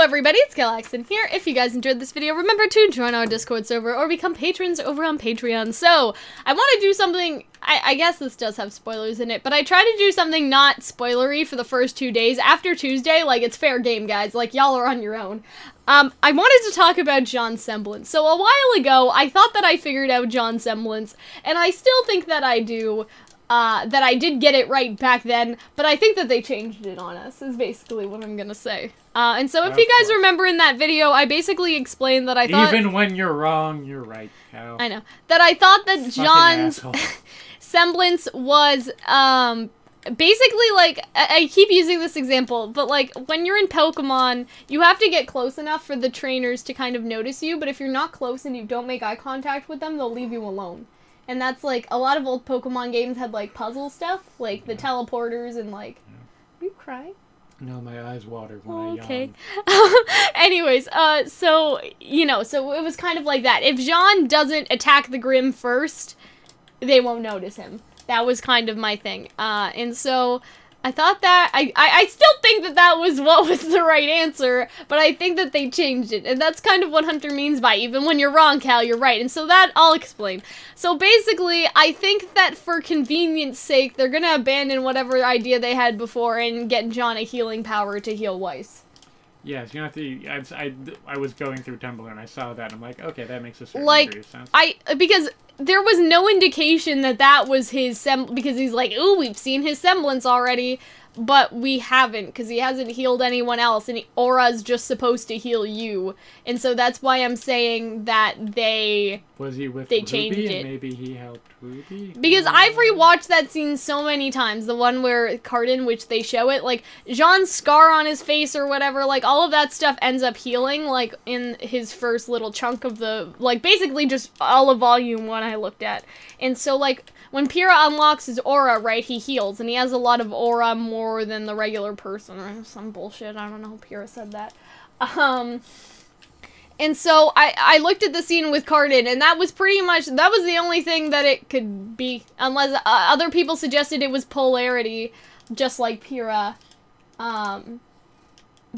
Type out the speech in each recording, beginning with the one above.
everybody, it's Calxiyn here. If you guys enjoyed this video, remember to join our Discord server or become patrons over on Patreon. So, I want to do something, I guess this does have spoilers in it, but I try to do something not spoilery for the first 2 days. After Tuesday, like, it's fair game, guys. Like, y'all are on your own. I wanted to talk about JAUNE'S Semblance. So, a while ago, I thought that I figured out JAUN'S Semblance, and I still think that I do. That I did get it right back then, but I think that they changed it on us, is basically what I'm gonna say. And so if you guys remember in that video, I basically explained that I thought— Even when you're wrong, you're right, Cal. I know. That I thought that JAUN'S Semblance was, basically, like, I keep using this example, but, like, when you're in Pokemon, you have to get close enough for the trainers to kind of notice you, but if you're not close and you don't make eye contact with them, they'll leave you alone. And that's, like, a lot of old Pokemon games had, like, puzzle stuff, like the teleporters and, like... You cry? No, my eyes watered when I yawned. Okay. Anyways, so, you know, so it was kind of like that. If Jean doesn't attack the Grim first, they won't notice him. That was kind of my thing. And so... I thought that, I still think that that was what was the right answer, but I think that they changed it, and that's kind of what Hunter means by, even when you're wrong, Cal, you're right, and so that, I'll explain. So basically, I think that for convenience sake, they're gonna abandon whatever idea they had before and get John a healing power to heal Weiss. Yes, you know, I was going through Tumblr and I saw that, and I'm like, okay, that makes a certain degree of sense. Because there was no indication that that was his because he's like, ooh, we've seen his semblance already, but we haven't, because he hasn't healed anyone else, and Aura's just supposed to heal you, and so that's why I'm saying that they changed it. And maybe he helped RWBY? Because I've rewatched that scene so many times, the one where Cardin, which they show it, like, Jean's scar on his face or whatever, like, all of that stuff ends up healing, like, in his first little chunk of the, like, basically just all of Volume 1 I looked at. And so, like, when Pyrrha unlocks his aura, right, he heals, and he has a lot of aura more than the regular person, or some bullshit, I don't know, Pyrrha said that. And so, I looked at the scene with Cardin, and that was pretty much, that was the only thing that it could be, unless other people suggested it was polarity, just like Pyrrha,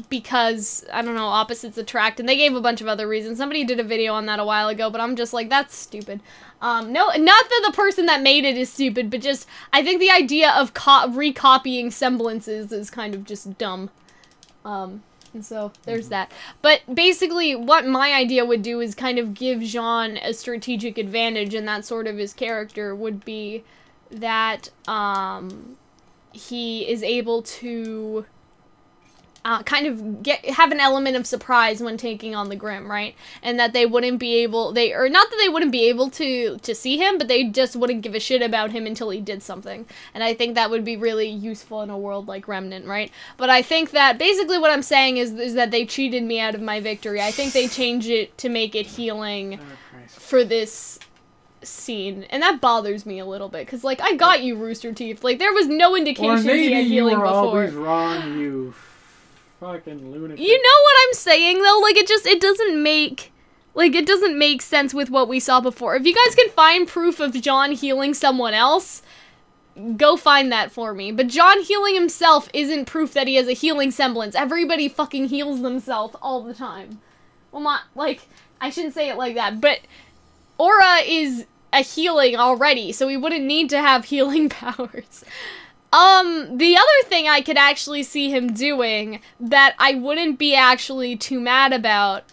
because, I don't know, opposites attract, and they gave a bunch of other reasons. Somebody did a video on that a while ago, but I'm just like, that's stupid. No, not that the person that made it is stupid, but just, I think the idea of recopying semblances is kind of just dumb. And so, there's that. But basically, what my idea would do is kind of give Jean a strategic advantage, and that sort of his character would be that, he is able to kind of have an element of surprise when taking on the Grim, right? And that they wouldn't be able, or not that they wouldn't be able to see him, but they just wouldn't give a shit about him until he did something. And I think that would be really useful in a world like Remnant, right? But I think that basically what I'm saying is that they cheated me out of my victory. I think they changed it to make it healing for this scene, and that bothers me a little bit, because, like, I got you, Rooster Teeth. Like, there was no indication he had healing before. Or maybe you were always wrong, you fucking lunatic. You know what I'm saying, though? Like, it doesn't make sense with what we saw before. If you guys can find proof of John healing someone else, go find that for me. But John healing himself isn't proof that he has a healing semblance. Everybody fucking heals themselves all the time. Well, not, like, I shouldn't say it like that, but Aura is a healing already, so he wouldn't need to have healing powers. The other thing I could actually see him doing that I wouldn't be actually too mad about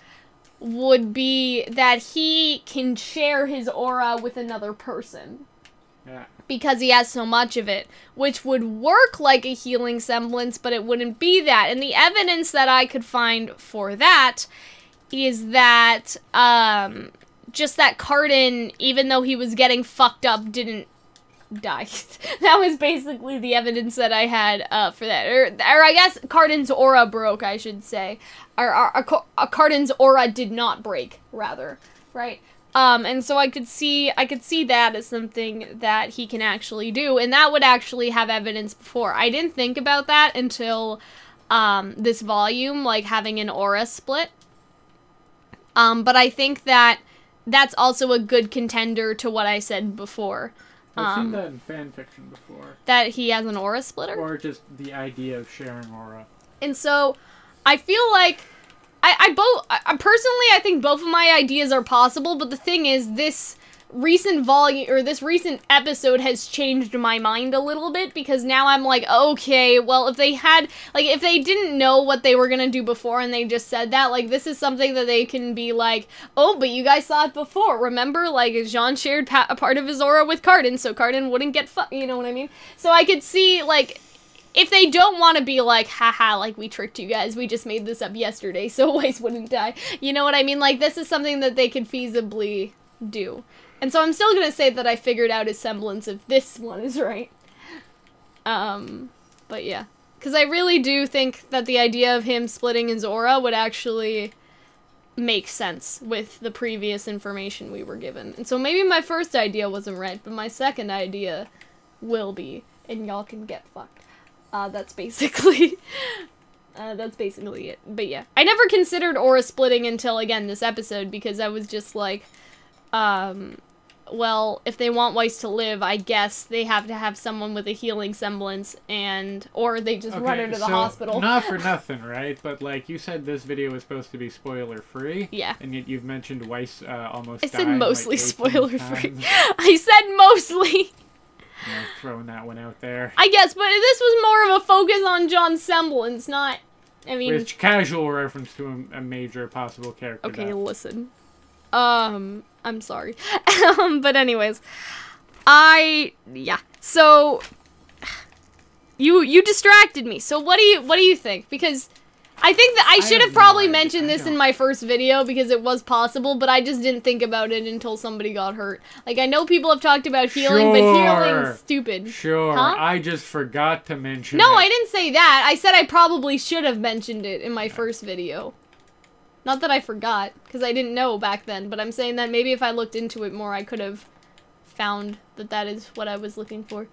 would be that he can share his aura with another person. Yeah. Because he has so much of it, which would work like a healing semblance, but it wouldn't be that. And the evidence that I could find for that is that, just that Cardin, even though he was getting fucked up, didn't die. That was basically the evidence that I had for that. Or I guess Cardin's aura broke, I should say. Cardin's aura did not break, rather. Right? And so I could see that as something that he can actually do, and that would actually have evidence before. I didn't think about that until this volume, like having an aura split. But I think that that's also a good contender to what I said before. I've seen that in fan fiction before. That he has an aura splitter? Or just the idea of sharing aura. And so, I feel like Personally, I think both of my ideas are possible, but the thing is, this recent volume, or this recent episode has changed my mind a little bit, because now I'm like, okay, well, if they had, like, if they didn't know what they were gonna do before and they just said that, like, this is something that they can be like, oh, but you guys saw it before, remember? Like, Jean shared a part of his aura with Cardin, so Cardin wouldn't get you know what I mean? So I could see, like, if they don't want to be like, haha, like, we tricked you guys, we just made this up yesterday, so Weiss wouldn't die, you know what I mean? Like, this is something that they could feasibly do. And so I'm still gonna say that I figured out his semblance if this one is right. But yeah. Because I really do think that the idea of him splitting his aura would actually make sense with the previous information we were given. And so maybe my first idea wasn't right, but my second idea will be, and y'all can get fucked. That's basically it. But yeah. I never considered aura splitting until, again, this episode, because I was just like, well, if they want Weiss to live, I guess they have to have someone with a healing semblance, or they just run her to the hospital. Not for nothing, right? But, like, you said this video was supposed to be spoiler-free. Yeah. And yet you've mentioned Weiss almost I said mostly like spoiler-free. I said mostly! You know, throwing that one out there. I guess, but this was more of a focus on John's semblance, not... I mean... With casual reference to a major possible character. Okay, listen. I'm sorry. But anyways, yeah. So you distracted me. So what do you think? Because I think that I should have probably mentioned this in my first video, because it was possible, but I just didn't think about it until somebody got hurt. Like, I know people have talked about healing, but healing's stupid. Sure. Huh? I just forgot to mention No, it. I didn't say that. I said I probably should have mentioned it in my first video. Not that I forgot, because I didn't know back then, but I'm saying that maybe if I looked into it more, I could have found that that is what I was looking for.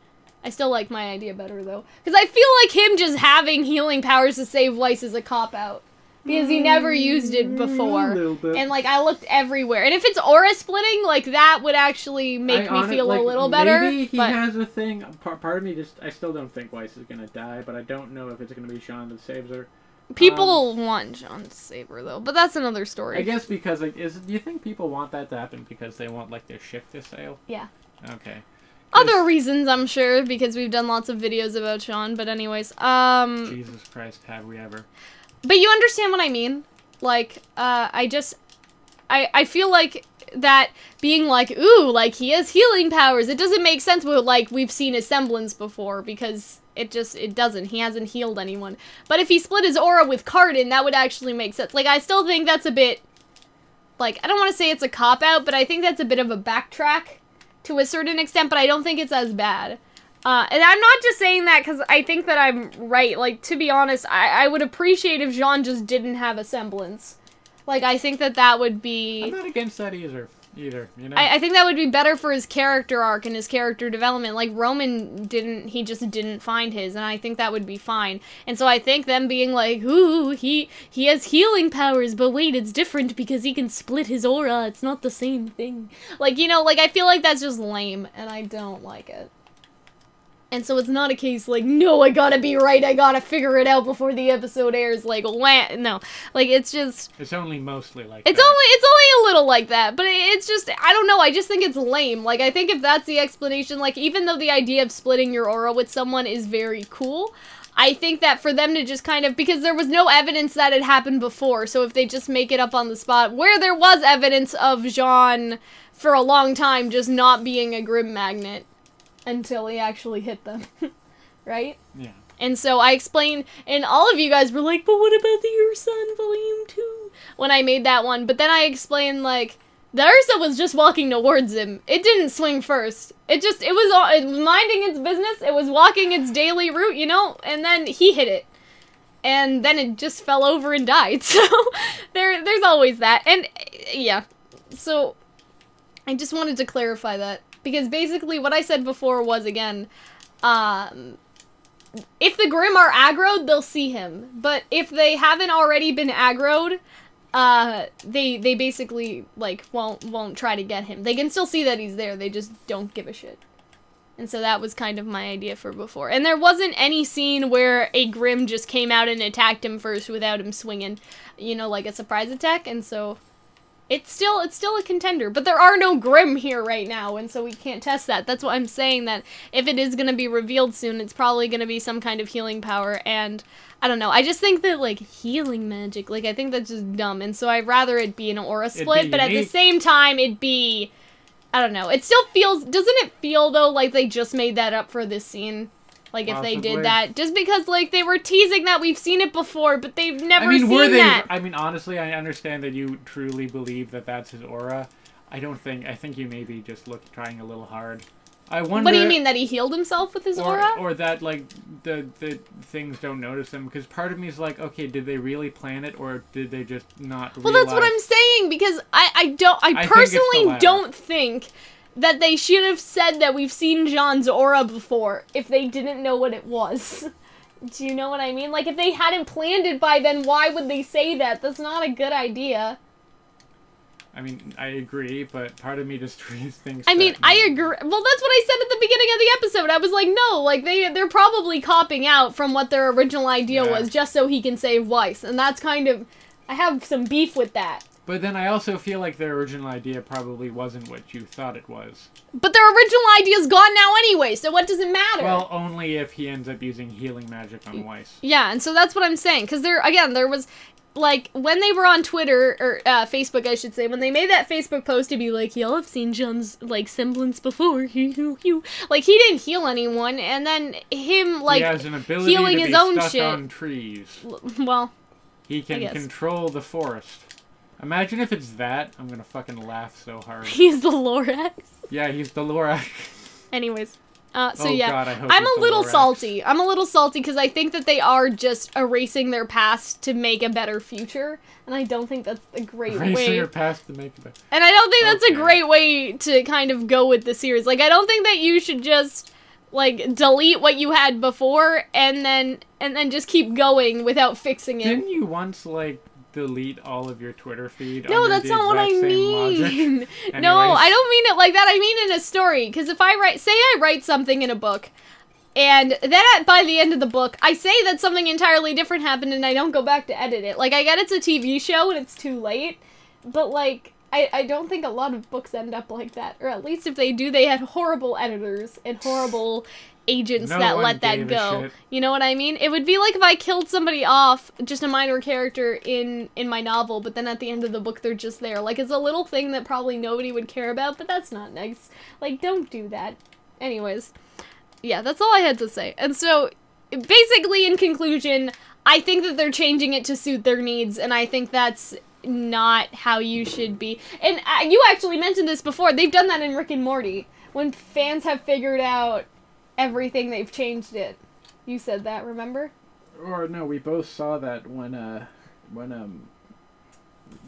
I still like my idea better, though. Because I feel like him just having healing powers to save Weiss is a cop-out. Because he never used it before. A little bit. And, like, I looked everywhere. And if it's aura splitting, like, that would actually make me feel a little better. Maybe he has a thing. Part of me I still don't think Weiss is going to die, but I don't know if it's going to be Jean that saves her. People want Jean to save her, though, but that's another story. I guess because, like, do you think people want that to happen because they want, like, their ship to sail? Yeah. Okay. Other reasons, I'm sure, because we've done lots of videos about Jean, but anyways, Jesus Christ, have we ever. But you understand what I mean? Like, I feel like that being like, ooh, like, he has healing powers, it doesn't make sense, but, like, we've seen his semblance before, because... It doesn't. He hasn't healed anyone. But if he split his aura with Cardin, that would actually make sense. Like, I still think that's a bit... Like, I don't want to say it's a cop-out, but I think that's a bit of a backtrack to a certain extent, but I don't think it's as bad. And I'm not just saying that because I think that I'm right. Like, to be honest, I would appreciate if Jean just didn't have a semblance. Like, I think that would be... I'm not against that either, you know? I think that would be better for his character arc and his character development. Like, Roman he just didn't find his, and I think that would be fine. And so I think them being like, ooh, he has healing powers, but wait, it's different because he can split his aura, it's not the same thing. Like, you know, like, I feel like that's just lame, and I don't like it. And so it's not a case like, no, I gotta be right, I gotta figure it out before the episode airs, like, no. Like, it's just... It's only mostly like it's that. It's only a little like that, but it's just, I don't know, I just think it's lame. Like, I think if that's the explanation, like, even though the idea of splitting your aura with someone is very cool, I think that for them to just kind of, because there was no evidence that it happened before, so if they just make it up on the spot, where there was evidence of Jean for a long time just not being a Grim magnet, until he actually hit them, right? Yeah. And so I explained, and all of you guys were like, but what about the Ursa Volume 2? When I made that one, but then I explained, like, the Ursa was just walking towards him. It didn't swing first. It was minding its business, it was walking its daily route, you know? And then he hit it. And then it just fell over and died, so there's always that. And, yeah, so I just wanted to clarify that. Because basically what I said before was, again, if the Grimm are aggroed, they'll see him. But if they haven't already been aggroed, they basically, like, won't try to get him. They can still see that he's there, they just don't give a shit. And so that was kind of my idea for before. And there wasn't any scene where a Grimm just came out and attacked him first without him swinging, you know, like a surprise attack. And so it's still a contender. But there are no Grimm here right now, and so we can't test that. That's what I'm saying, that if it is going to be revealed soon, it's probably going to be some kind of healing power. And I don't know. I just think that, like, healing magic, like, I think that's just dumb. And so I'd rather it be an aura split, but at the same time, it'd be... I don't know. It still feels... Doesn't it feel, though, like they just made that up for this scene? Like, if they did that. Just because, like, they were teasing that we've seen it before, but they've never seen that. I mean, honestly, I understand that you truly believe that that's his aura. I think you may be just trying a little hard. I wonder... What do you mean, that he healed himself with his aura? Or that, like, the things don't notice him? Because part of me is like, okay, did they really plan it, or did they just not realize... Well, that's what I'm saying, because I personally don't think that they should have said that we've seen Jean's aura before if they didn't know what it was. Do you know what I mean? Like, if they hadn't planned it by then, why would they say that? That's not a good idea. I mean, I agree, but part of me just thinks... I mean, I agree. Well, that's what I said at the beginning of the episode. I was like, no, like, they're probably copping out from what their original idea was just so he can save Weiss. And that's kind of... I have some beef with that. But then I also feel like their original idea probably wasn't what you thought it was. But their original idea's gone now anyway, so what does it matter? Well, only if he ends up using healing magic on Weiss. Yeah, and so that's what I'm saying. Because there was... Like, when they were on Twitter, or Facebook, I should say, when they made that Facebook post to be like, y'all have seen John's, like, semblance before, like, he didn't heal anyone, and then him, like, he has an ability healing to his be own stuck shit. on trees. Well, he can control the forest. Imagine if it's that, I'm gonna fucking laugh so hard. He's the Lorax? Yeah, he's the Lorax. Anyways. So oh, yeah, God, I hope I'm a little salty. I'm a little salty because I think that they are just erasing their past to make a better future, and I don't think that's a great way. Erasing your past to make a better. And I don't think that's a great way to kind of go with the series. Like, I don't think that you should just like delete what you had before and then just keep going without fixing it. Didn't you once like delete all of your Twitter feed? No, that's not what I mean. No, I don't mean it like that. I mean in a story. Because if I write something in a book, and then by the end of the book, I say that something entirely different happened, and I don't go back to edit it. Like, I get it's a TV show, and it's too late, but, like, I don't think a lot of books end up like that. Or at least if they do, they had horrible editors and horrible agents that let that go. You know what I mean? It would be like if I killed somebody off, just a minor character in my novel, but then at the end of the book they're just there. Like, it's a little thing that probably nobody would care about, but that's not nice. Like, don't do that. Anyways, yeah, that's all I had to say. And so, basically, in conclusion, I think that they're changing it to suit their needs, and I think that's not how you should be. And you actually mentioned this before. They've done that in Rick and Morty. When fans have figured out everything, they've changed it. You said that, remember? Or no, we both saw that when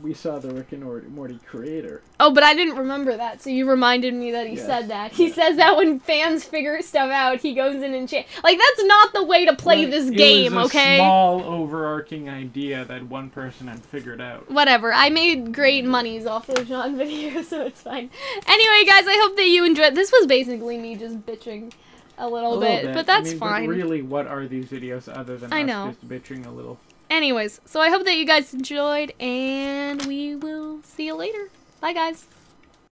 we saw the Rick and Morty creator. Oh, but I didn't remember that, so you reminded me that he said that. He says that when fans figure stuff out, he goes in and changes. Like, that's not the way to play this game, okay? It was a small, overarching idea that one person had figured out. Whatever. I made great monies off those Jean videos, so it's fine. Anyway, guys, I hope that you enjoyed. This was basically me just bitching a little bit, but that's fine. But really, what are these videos other than us just bitching a little? Anyways, so I hope that you guys enjoyed, and we will see you later. Bye, guys.